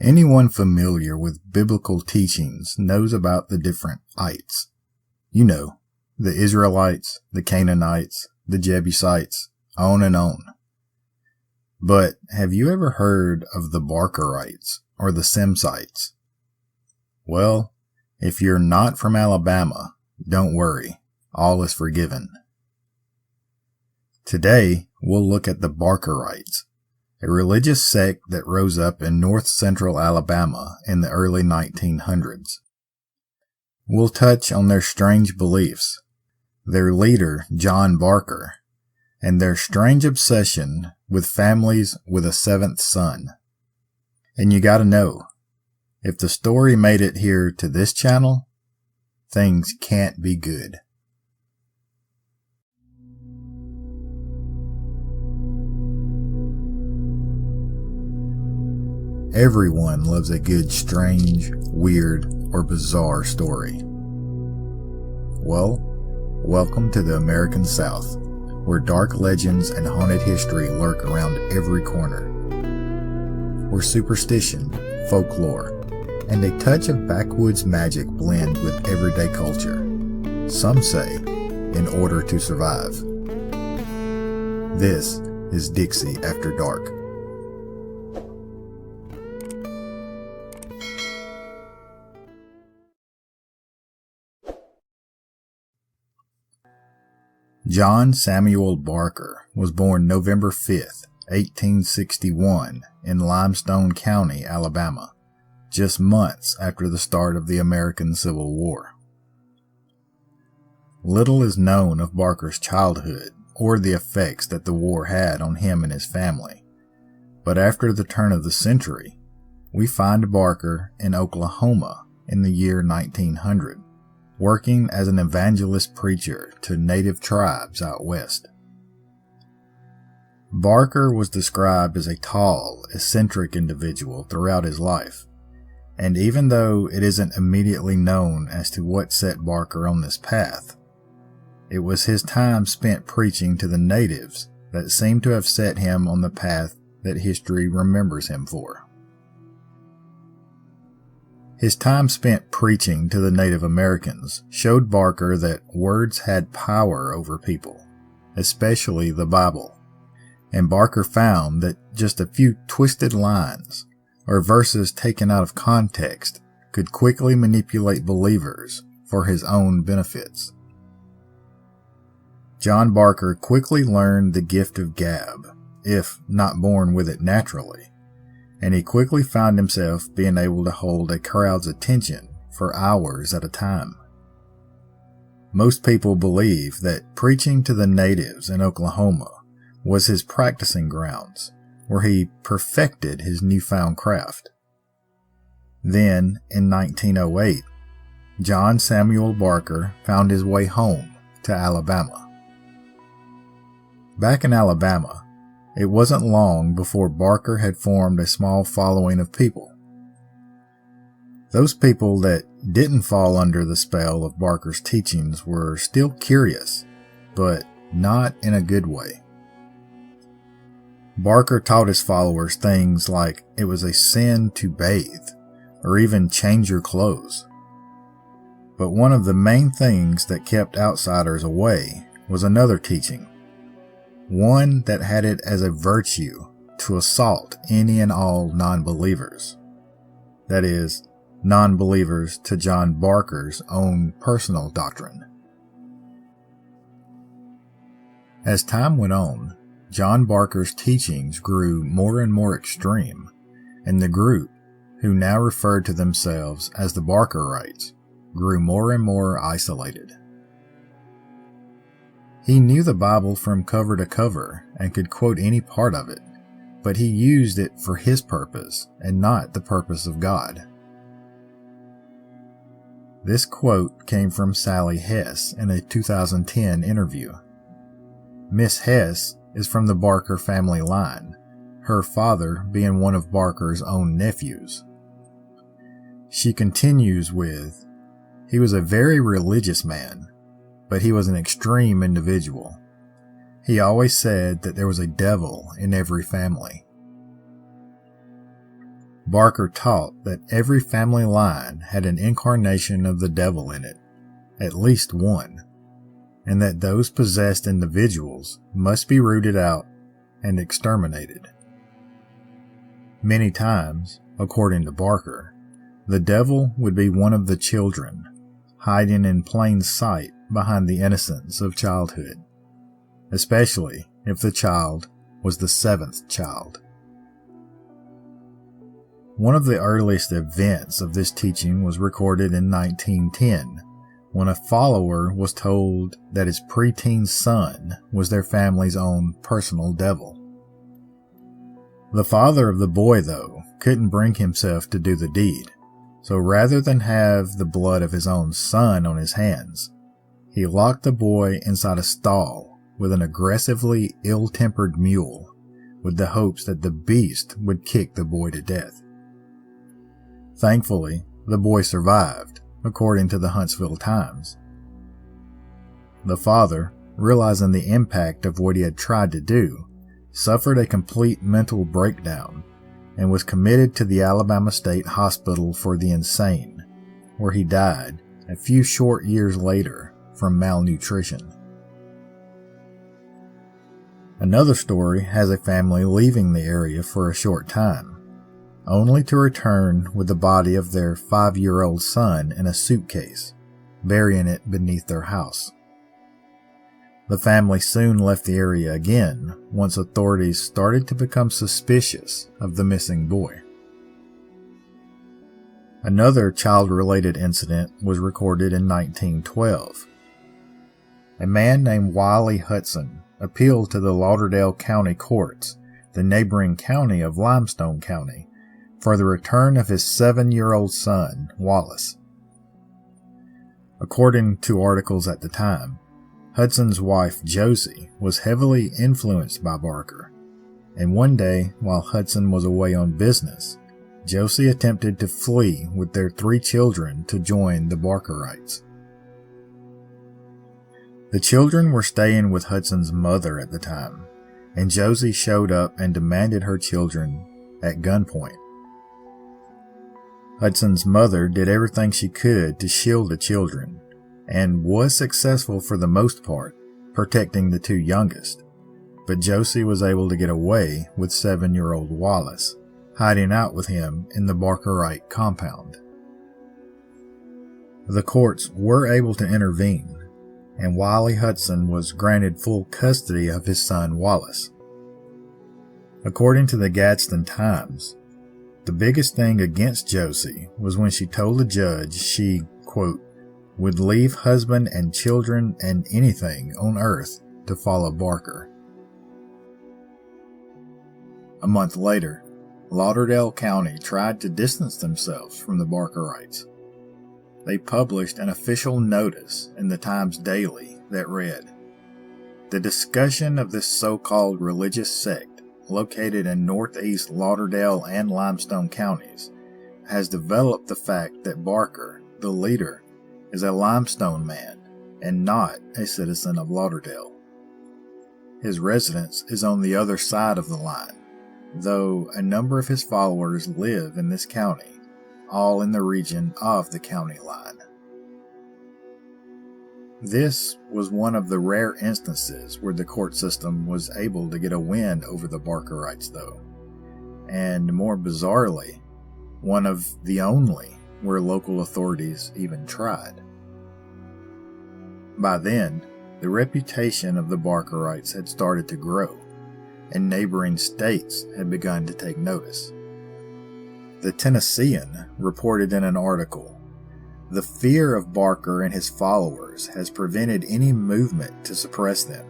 Anyone familiar with biblical teachings knows about the different ites. You know, the Israelites, the Canaanites, the Jebusites, on and on. But have you ever heard of the Barkerites or the Semsites? Well, if you're not from Alabama, don't worry, all is forgiven. Today, we'll look at the Barkerites, a religious sect that rose up in north-central Alabama in the early 1900s. We'll touch on their strange beliefs, their leader, John Barker, and their strange obsession with families with a seventh son. And you gotta know, if the story made it here to this channel, things can't be good. Everyone loves a good, strange, weird, or bizarre story. Well, welcome to the American South, where dark legends and haunted history lurk around every corner. Where superstition, folklore, and a touch of backwoods magic blend with everyday culture. Some say, in order to survive. This is Dixie After Dark. John Samuel Barker was born November 5th, 1861 in Limestone County, Alabama, just months after the start of the American Civil War. Little is known of Barker's childhood or the effects that the war had on him and his family, but after the turn of the century, we find Barker in Oklahoma in the year 1900. Working as an evangelist preacher to native tribes out west. Barker was described as a tall, eccentric individual throughout his life, and even though it isn't immediately known as to what set Barker on this path, it was his time spent preaching to the natives that seemed to have set him on the path that history remembers him for. His time spent preaching to the Native Americans showed Barker that words had power over people, especially the Bible, and Barker found that just a few twisted lines or verses taken out of context could quickly manipulate believers for his own benefits. John Barker quickly learned the gift of gab, if not born with it naturally, and he quickly found himself being able to hold a crowd's attention for hours at a time. Most people believe that preaching to the natives in Oklahoma was his practicing grounds, where he perfected his newfound craft. Then, in 1908, John Samuel Barker found his way home to Alabama. Back in Alabama, it wasn't long before Barker had formed a small following of people. Those people that didn't fall under the spell of Barker's teachings were still curious, but not in a good way. Barker taught his followers things like it was a sin to bathe, or even change your clothes. But one of the main things that kept outsiders away was another teaching. One that had it as a virtue to assault any and all non-believers. That is, non-believers to John Barker's own personal doctrine. As time went on, John Barker's teachings grew more and more extreme, and the group, who now referred to themselves as the Barkerites, grew more and more isolated. He knew the Bible from cover to cover and could quote any part of it, but he used it for his purpose and not the purpose of God. This quote came from Sally Hess in a 2010 interview. Miss Hess is from the Barker family line, her father being one of Barker's own nephews. She continues with, "He was a very religious man, but he was an extreme individual. He always said that there was a devil in every family." Barker taught that every family line had an incarnation of the devil in it, at least one, and that those possessed individuals must be rooted out and exterminated. Many times, according to Barker, the devil would be one of the children, hiding in plain sight behind the innocence of childhood, especially if the child was the seventh child. One of the earliest events of this teaching was recorded in 1910, when a follower was told that his preteen son was their family's own personal devil. The father of the boy, though, couldn't bring himself to do the deed, so rather than have the blood of his own son on his hands, he locked the boy inside a stall with an aggressively ill-tempered mule, with the hopes that the beast would kick the boy to death. Thankfully, the boy survived, according to the Huntsville Times. The father, realizing the impact of what he had tried to do, suffered a complete mental breakdown and was committed to the Alabama State Hospital for the Insane, where he died a few short years later from malnutrition. Another story has a family leaving the area for a short time, only to return with the body of their 5-year-old son in a suitcase, burying it beneath their house. The family soon left the area again once authorities started to become suspicious of the missing boy. Another child-related incident was recorded in 1912. A man named Wiley Hudson appealed to the Lauderdale County courts, the neighboring county of Limestone County, for the return of his 7-year-old son, Wallace. According to articles at the time, Hudson's wife, Josie, was heavily influenced by Barker, and one day, while Hudson was away on business, Josie attempted to flee with their 3 children to join the Barkerites. The children were staying with Hudson's mother at the time, and Josie showed up and demanded her children at gunpoint. Hudson's mother did everything she could to shield the children, and was successful for the most part, protecting the 2 youngest, but Josie was able to get away with 7-year-old Wallace, hiding out with him in the Barkerite compound. The courts were able to intervene, and Wiley Hudson was granted full custody of his son Wallace. According to the Gadsden Times, the biggest thing against Josie was when she told the judge she, quote, would leave husband and children and anything on earth to follow Barker. A month later, Lauderdale County tried to distance themselves from the Barkerites. They published an official notice in the Times Daily that read, "The discussion of this so-called religious sect located in northeast Lauderdale and Limestone counties has developed the fact that Barker, the leader, is a Limestone man and not a citizen of Lauderdale. His residence is on the other side of the line, though a number of his followers live in this county, all in the region of the county line." This was one of the rare instances where the court system was able to get a win over the Barkerites, though, and more bizarrely, one of the only where local authorities even tried. By then, the reputation of the Barkerites had started to grow, and neighboring states had begun to take notice. The Tennessean reported in an article, "The fear of Barker and his followers has prevented any movement to suppress them.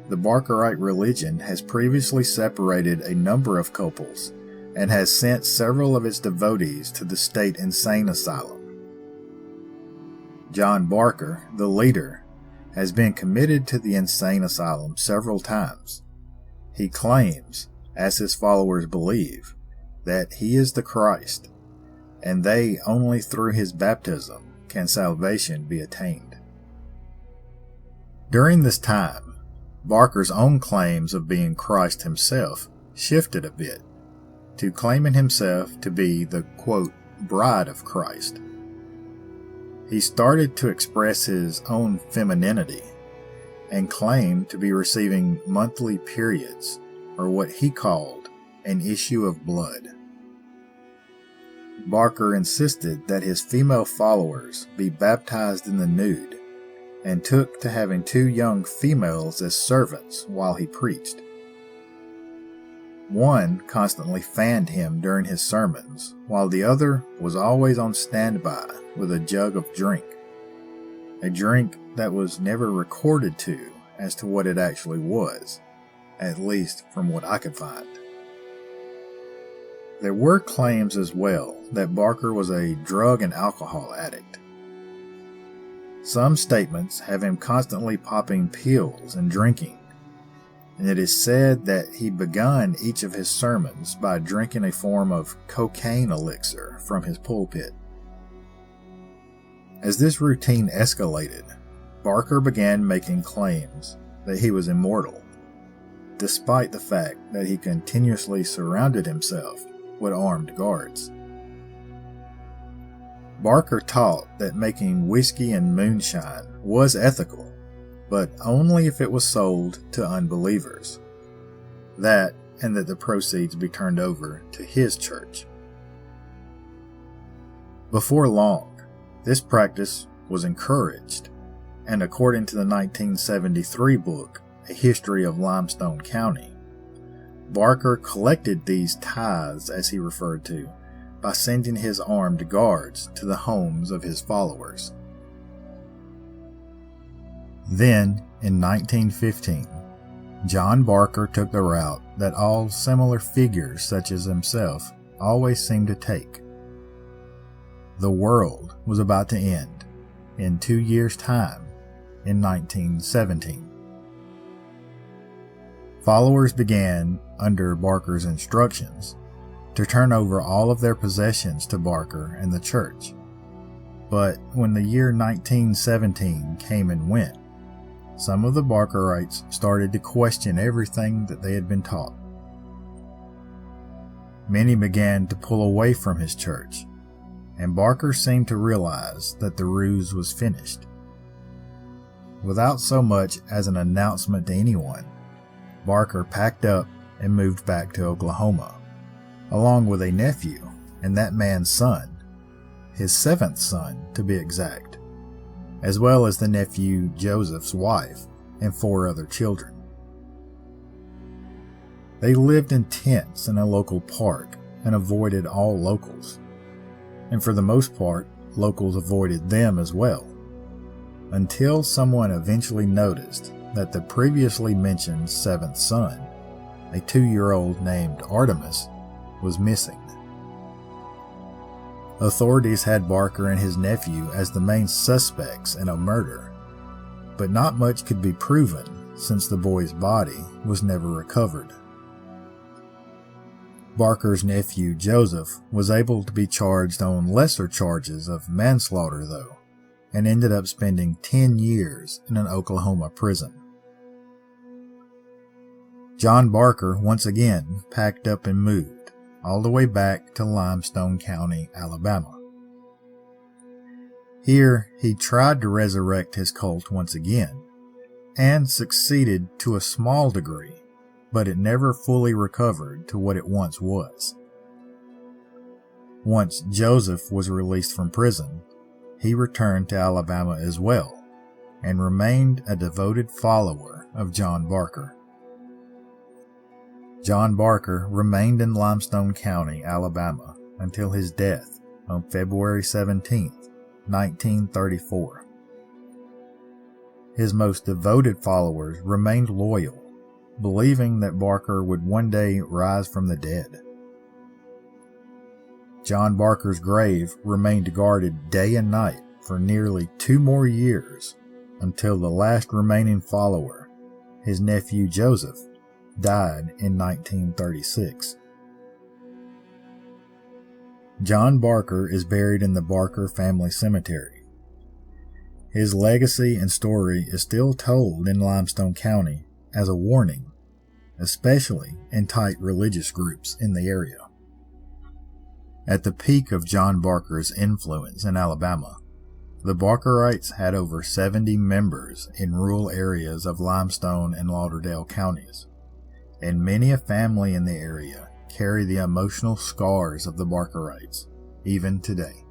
The Barkerite religion has previously separated a number of couples and has sent several of its devotees to the state insane asylum. John Barker, the leader, has been committed to the insane asylum several times. He claims, as his followers believe, that he is the Christ, and they only through his baptism can salvation be attained." During this time, Barker's own claims of being Christ himself shifted a bit, to claiming himself to be the, quote, bride of Christ. He started to express his own femininity and claimed to be receiving monthly periods, or what he called an issue of blood. Barker insisted that his female followers be baptized in the nude and took to having 2 young females as servants while he preached. One constantly fanned him during his sermons, while the other was always on standby with a jug of drink. A drink that was never recorded as to what it actually was, at least from what I could find. There were claims as well that Barker was a drug and alcohol addict. Some statements have him constantly popping pills and drinking, and it is said that he begun each of his sermons by drinking a form of cocaine elixir from his pulpit. As this routine escalated, Barker began making claims that he was immortal, despite the fact that he continuously surrounded himself with armed guards. Barker taught that making whiskey and moonshine was ethical, but only if it was sold to unbelievers. That, and that the proceeds be turned over to his church. Before long, this practice was encouraged, and according to the 1973 book, A History of Limestone County, Barker collected these tithes, as he referred to, by sending his armed guards to the homes of his followers. Then, in 1915, John Barker took the route that all similar figures such as himself always seemed to take. The world was about to end in 2 years' time, in 1917. Followers began, under Barker's instructions, to turn over all of their possessions to Barker and the church. But when the year 1917 came and went, some of the Barkerites started to question everything that they had been taught. Many began to pull away from his church, and Barker seemed to realize that the ruse was finished. Without so much as an announcement to anyone, Barker packed up and moved back to Oklahoma, along with a nephew and that man's son, his 7th son to be exact, as well as the nephew Joseph's wife and 4 other children. They lived in tents in a local park and avoided all locals, and for the most part, locals avoided them as well, until someone eventually noticed that the previously mentioned 7th son, a 2-year-old named Artemis, was missing. Authorities had Barker and his nephew as the main suspects in a murder, but not much could be proven since the boy's body was never recovered. Barker's nephew Joseph was able to be charged on lesser charges of manslaughter though, and ended up spending 10 years in an Oklahoma prison. John Barker once again packed up and moved all the way back to Limestone County, Alabama. Here he tried to resurrect his cult once again, and succeeded to a small degree, but it never fully recovered to what it once was. Once Joseph was released from prison, he returned to Alabama as well, and remained a devoted follower of John Barker. John Barker remained in Limestone County, Alabama, until his death on February 17, 1934. His most devoted followers remained loyal, believing that Barker would one day rise from the dead. John Barker's grave remained guarded day and night for nearly 2 more years, until the last remaining follower, his nephew Joseph, died in 1936. John Barker is buried in the Barker Family Cemetery. His legacy and story is still told in Limestone County as a warning, especially in tight religious groups in the area. At the peak of John Barker's influence in Alabama, the Barkerites had over 70 members in rural areas of Limestone and Lauderdale counties, and many a family in the area carry the emotional scars of the Barkerites, even today.